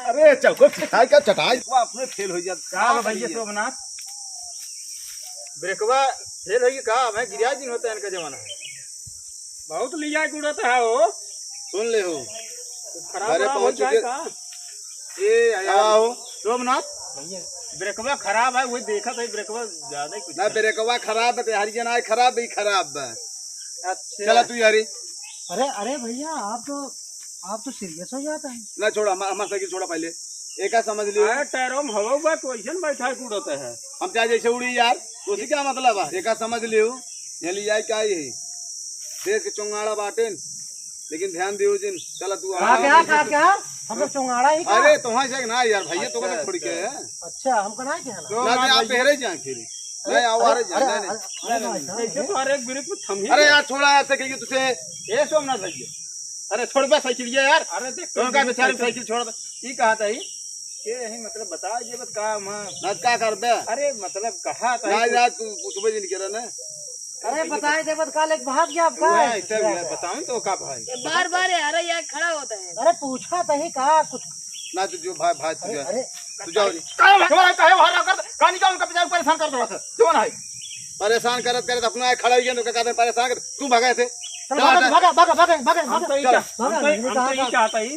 अरे चौको सिखाई का चटाई अपने फेल हो जाता भैया सोमनाथ ब्रेकवा फेल होगी का मैं गिरिया दिन होता है इनका जमाना बहुत लिया गुड़ता है वो सुन ले हो खराब पहुंच जाए का ये आओ सोमनाथ भैया ब्रेकवा खराब है वही देखा था ब्रेकवा ज्यादा ही ना ब्रेकवा खराब है हरिजन आए खराब है खराब है। अच्छा चला तू यारी अरे अरे भैया आप तो सीरियस हो जाता है ना छोड़ा हमारा साइकिल छोड़ा पहले एक समझ लियो टायरों में हवा हुआ क्वेश्चन बैठा गुड़ता है हम चाहे जैसे उड़ी यार तो उसी क्या मतलब है एक समझ लियो ये लिया क्या यही देश के चौंगाड़ा बाटे लेकिन ध्यान दियो जिन चला तू क्या हम लोग चौंगाड़ा ही का? अरे तुम्हारे से ना यार भैया तो कने छोड़ के है अच्छा हमको नहीं कहना ना आप पहरे जाए फिर नहीं आओ अरे ऐसे तो हर एक ब्रेक में थम ही अरे यार छोड़ा ऐसे कहिए तुझे ये सोमनाथ भैया अरे छोड़ बे साइकिल ये यार अरे देख तो का बेचारी साइकिल छोड़ ये कहा था ये यही मतलब बता ये बत का ना क्या कर बे अरे मतलब कहा था ना यार तू सुबह दिन कह रहा ना अरे बताए देवत काल एक भाग गया आपका ऐसे बताऊं तो का भाई बार बार यार यार खड़ा होता है। अरे पूछा तो ही कहा कुछ ना तू जो भाई भाई तुझे अरे तू जाओ कहानी का उनका परेशान कर दो जवान है परेशान करत करत अपना खड़ा हो गया तो कहते परेशान कर तू भगाए थे हम तो ये चाहता ही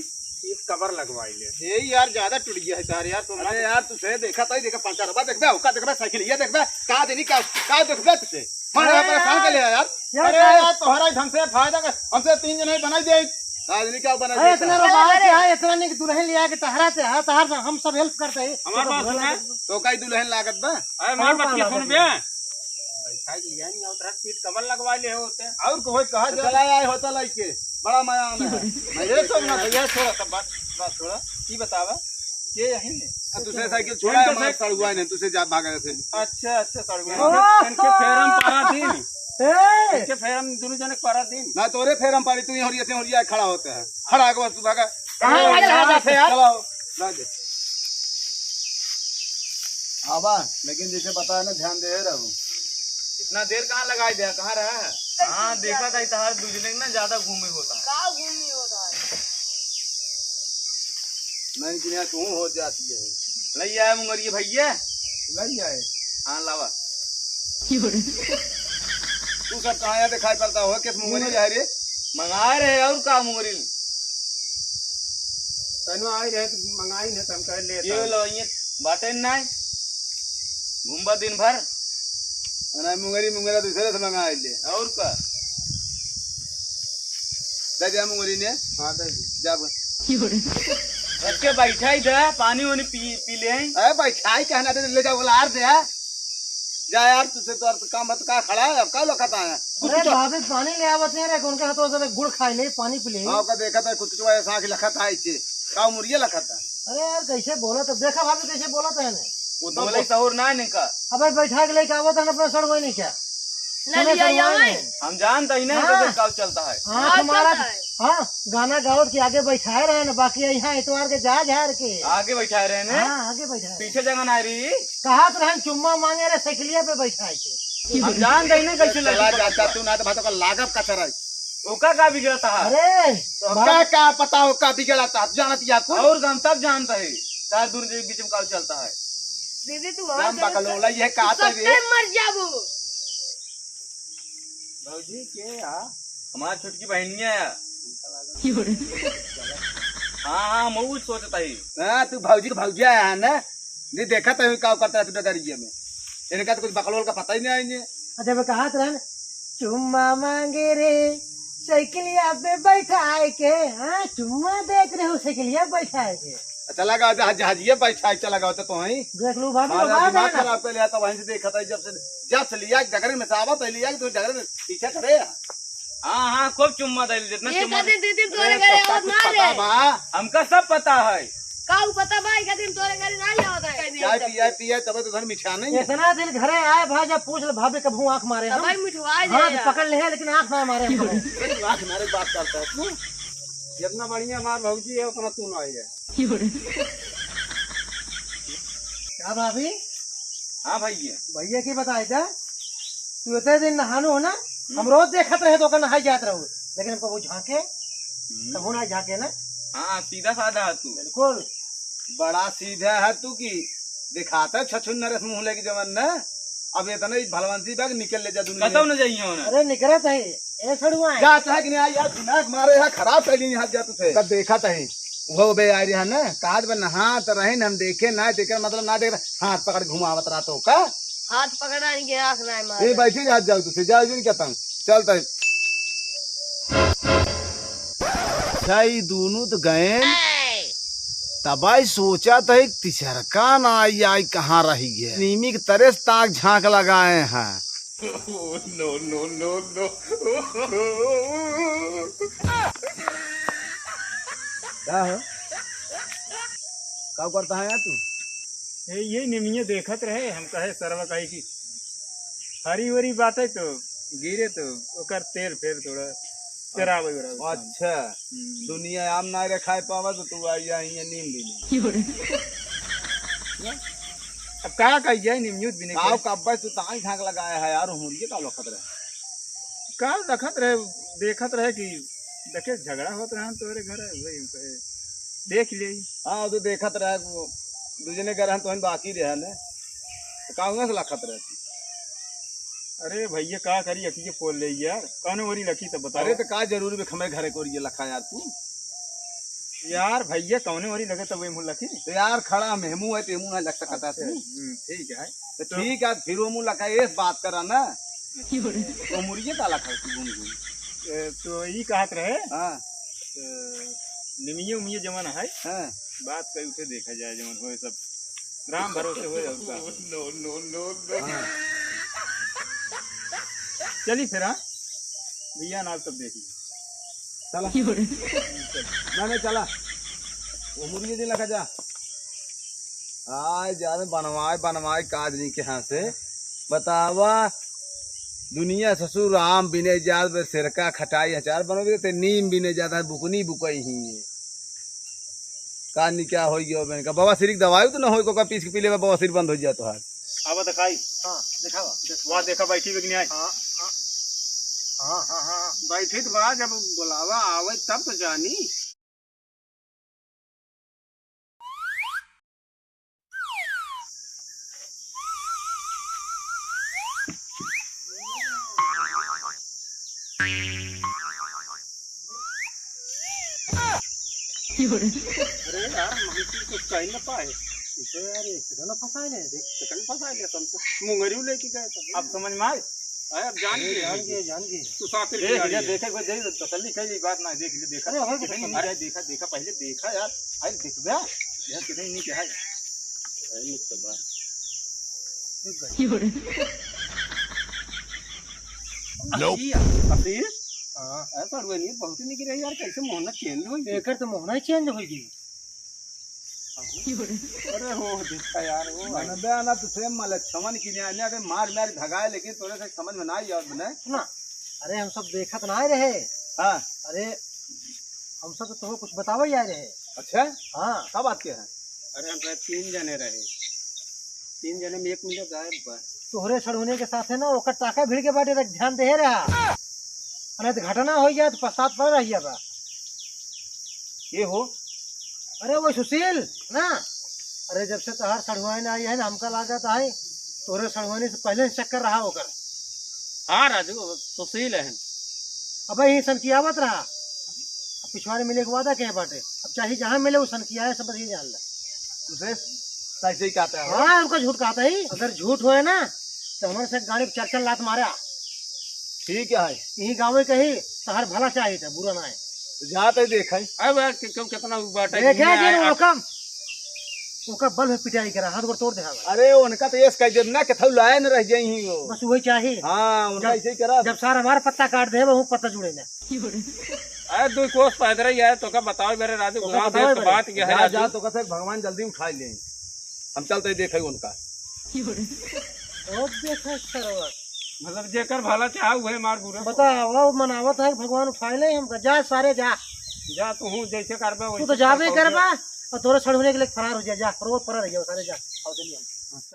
एक कवर लगवाई ले ये यार ज्यादा टूट गया है यार यार तुम अरे यार तुझे देखा था देखा पांच चार बार देखबे का देखबे साइकिल ये देखबे का देनी का देखबे तुझे मन परेशान कर लिया यार अरे यार तुम्हारा ढंग से फायदा कर हमसे 3 जने बनाई दे आदमी क्या बना अरे इतना रुपया क्या है इतना नहीं कि दुल्हन लिया के तहरा से है तहर से हम सब हेल्प करते हैं हमारे पास सुना तो कई दुल्हन लागत बा अरे मार बात ये सुन बे बैठा लिया नहीं और सीट कवर लगवा ले होते और कोई कहा चला आए होता लाइके बड़ा माया में ये तो ना भैया छोड़ा तब बात छोड़ा की बतावा ये यही ने तुझे साइकिल छोड़ा है मार सड़ुआ ने तुझे जा भागा थे अच्छा सड़ुआ इनके फेरम पारा दिन इनके फेरम दोनों जने पारा दिन ना तोरे फेरम पारी तू और ये और ये खड़ा होता है खड़ा के बस तू भागा कहां से यार चलो भाग आवा लेकिन जैसे बताया ना ध्यान दे रहो इतना देर कहाँ लगाई दिया कहाँ रहा है हाँ देखा था इतना दूसरे ना ज्यादा घूमे होता है कहाँ घूमने होता है नहीं कि तू हो जाती है लई आया मुंगरिए भैया लई आए हाँ लावा तू सब कहाँ दिखाई पड़ता हो किस मुंगरी जा रे मंगा रहे और का मुंगरी तनु आई रहे तो मंगाई ने हम कह ले ये लो ये बाटे नहीं घूमबा दिन भर ना मुंगरी मुंगरा दूसरे से मंगा ले और का दे जा मुंगरी ने हां दे जा रख के बैठा ही था पानी वानी पी ले अरे भाई खाई कहना दे ले जा बोला यार दे जा यार तुझे तो काम मत का खड़ा है अब का लखता है अरे भाभी पानी ले आवत नहीं रे उनके हाथों से गुड़ खाई ले पानी पी ले हां का देखा था कुछ जो ऐसा कि लखता है इसे का मुरिया लखता अरे यार कैसे बोला तो देखा भाभी कैसे बोला था ने वो तो बोले सहूर ना नहीं का अबे बैठा के लेके आवत है अपना सड़ गई नहीं क्या हम जानते ही नहीं हाँ। तो कब चलता है हाँ तुम्हारा हाँ गाना गावत के आगे बैठाए रहे ना बाकी यहाँ इतवार के जा झार के आगे बैठाए रहे ने हाँ आगे बैठाए पीछे जगह ना रही कहा तो रहन चुम्मा मांगे रे साइकिलिया पे बैठाए के हम जानते ही नहीं कैसे चला लगा जाता तू ना तो भातो का लागत का चरा ओका का बिगड़ता है अरे तो क्या पता हो का बिगड़ता जानत या तू और हम तब जानता है चार दूर के बीच में कब चलता है दीदी तू राम पकलोला ये कहते रे मर जाबो भाजी के हमारी छोटकी बहनिया हाँ मैं सोचता ही हां तू भौजी भौजिया है ना नहीं देखा तो का करता है तू डरिए में इनका तो कुछ बकलोल का पता ही नहीं आएंगे अच्छा मैं कहा तो रहन चुम्मा मांगे रे साइकिलिया पे बैठाए के हाँ चुम्मा देख रहे हो साइकिलिया बैठाए के चला गा जहाजिए बैठा चला गा तो ही देख लू भाभी दिमाग खराब कर लिया तो वहीं से देखा था जब से लिया डगर में सावा तो लिया तो डगर में पीछे करे हाँ हाँ खूब चुम्मा दे जितना ये चुम्मा कदे दीदी तोरे घरे आवत ना रे हमका सब पता है काऊ पता भाई कदे तोरे घरे ना आवत है चाय पिया तब तो घर मिठा नहीं इतना दिन घरे आए भाई जब पूछ ले भाभी कब आँख मारे हम भाई मिठवाई हाँ दे तो पकड़ ले लेकिन आँख ना मारे हमको आँख मारे बात करता है तू जितना बढ़िया हमार भौजी है उतना तू नहीं है क्या भाभी हाँ भैया। भैया की बताए था तू इतने दिन नहानो हो ना, हम रोज देखत रहे तो नहाई जात रहो, लेकिन हमको वो झाके तब वो ना झाके ना। हाँ सीधा साधा है तू। बिल्कुल बड़ा सीधा है तू की दिखाता है छछुन नरस मुंह लेके जवन न। अब इतना भलवंती बैग निकल ले जा दुनिया कतौ न जाइए होना। अरे निकलत है ए सड़ुआ जाता है कि नहीं यार दिमाग मारे है खराब कर ली हाथ जाते थे तब देखा था वो बे आ रहा ना काज बन नहा तो रहे हम देखे ना देखे मतलब ना देख हाथ पकड़ घुमावत रहा तो का हाथ पकड़ा नहीं गया आँख ना ये मार बैठे जा जाओ तुझे जाओ नहीं कहता चलता छाई दोनों तो गए तबाई सोचा था एक तिचरका ना आई आई कहाँ रही गया नीमी की तरह ताक झांक लगाए हैं नो नो नो नो। क्या है क्या करता है यार तू ये निमिये देखत रहे हम कहे सरवा कही की हरी वरी बात है तो गिरे तो ओकर तेल फेर थोड़ा चरावे बराबर। अच्छा दुनिया आम ना रे खाए पावा तो तू आई आई नीम भी नहीं अब का कही जाए निमियुत भी नहीं काव कब्बे तू ताई झांक लगाया है यार मुर्गे का लखत रहे का देखत रहे देखत रहे कि देखे झगड़ा होत रहा तोरे घर वही हम कहे देख ले। हाँ तो देखत रहे दूजने घर हम तो बाकी रहे ने तो कांग्रेस लखत रहे अरे भैया का करी अकी पोल ले यार कौन वरी लकी तो बताओ। अरे तो का जरूरी खमे घरे को ये लखा यार तू यार भैया कौन वरी लगे तो वही मुँह लकी तो यार खड़ा मेहमू है तेमू ना लग सकता तू ठीक है तो ठीक है फिर वो मुँह लखा ये बात करा ना तो मुर्गे का लखा तू घूम घूम तो ये कहत रहे हाँ निमिये उमिये जमन है हाँ बात कहीं उसे देखा जाए जमन हो सब राम भरोसे हो जाऊगा। No no no no. चली फिर हाँ भैया नाल तब देख ली चला ना नहीं चला वो मुर्गे दिन लगा जा आज यार बनवाए बनवाए कादनी के यहाँ से बतावा दुनिया ससुर राम बिने जात बे सिरका खटाई अचार बनोगे ते नीम बिने जाता है बुकनी बुकई ही है कानी क्या हो गया मैंने कहा बाबा सिर दवाई तो ना हो को पीस के पीले में बाबा सिर बंद हो जाता है अब दिखाई हाँ दिखावा वहाँ देखा बैठी भी नहीं आई। हाँ हाँ हाँ हाँ बैठी तो बा जब बुलावा आवे तब तो जानी। अरे यार मंकी कुछ कहीं ना पाए इसे यार एक सेकंड फंसाए ने देख चिकन फंसा लिया तुमसे मुंगरियो लेके गए थे अब समझ में आए। अब जान जान गए तू साथ देखे कोई देख तसल्ली कई बात ना देख ले देखा अरे हो गया नहीं अरे देखा देखा पहले देखा यार अरे देख बे यार कितने नहीं क्या है नहीं तो बात असीर हाँ ऐसा हुआ नहीं बहुत नहीं गिरा यार कैसे मोहना चेंज हो एकर तो मोहना ही चेंज हो गई। अरे हो देखा यार वो मनबे आना तुझे मल समन की नहीं आने मार मार भगाए लेकिन तोरे से समझ में ना आई और बने सुना अरे हम सब देखत ना आए रहे। हाँ अरे हम सब तो कुछ बतावा ही आए रहे। अच्छा हाँ क्या बात क्या है अरे हम 3 जने रहे 3 जने में एक मिले गायब बा तोहरे सड़ोने के साथ है ना ओकर टाका भीड़ के बाटे तक ध्यान दे रहा अरे तो घटना हो जाए तो पश्चात पड़ रही है बा ये हो अरे वो सुशील ना अरे जब से तोहार सड़ुआने आई है ना हमका लागत है तोहरे सड़ुआने से पहले चक्कर रहा होकर। हाँ राजू सुशील है अब यही सनकियावत रहा अब पिछवाड़े मिले के वादा के बाटे अब चाहे जहाँ मिले वो सनकिया है सब ही जान ला तुझे सही सही कहता है हाँ उनका झूठ कहता ही अगर झूठ हुए ना तो हमारे से गाड़ी पर 4 लात मारा ठीक है यही गाँव में कही तोहार भला चाहिए था बुरा ना है तो जाते देखा अब यार क्यों कितना बाटा देखा जी रकम उनका बल में पिटाई करा हाथ गोड़ तोड़ दे अरे उनका तो ये कह ना कि लाए न रह जाई ही वो बस वही चाहिए। हाँ उनका ऐसे ही करा जब सारा हमारा पत्ता काट दे वो पत्ता जुड़े ना अरे 2 कोस पैदल ही है तो का बताओ मेरे राजू तो गांव बताओ देश का बात क्या है जा राजू तो कहते भगवान जल्दी उठा ले हम चलते देखे उनका ओ देखा सरवर मतलब जेकर भला चाह हुए मार बुरा बता वो मनावत है भगवान उठाए ले हमका जा सारे जा जा तू हूँ जैसे करबा तू तो जाबे करबा और तोरे सड़ने के लिए फरार हो जा रोज फरार हो गया सारे जा आओ चलिए हम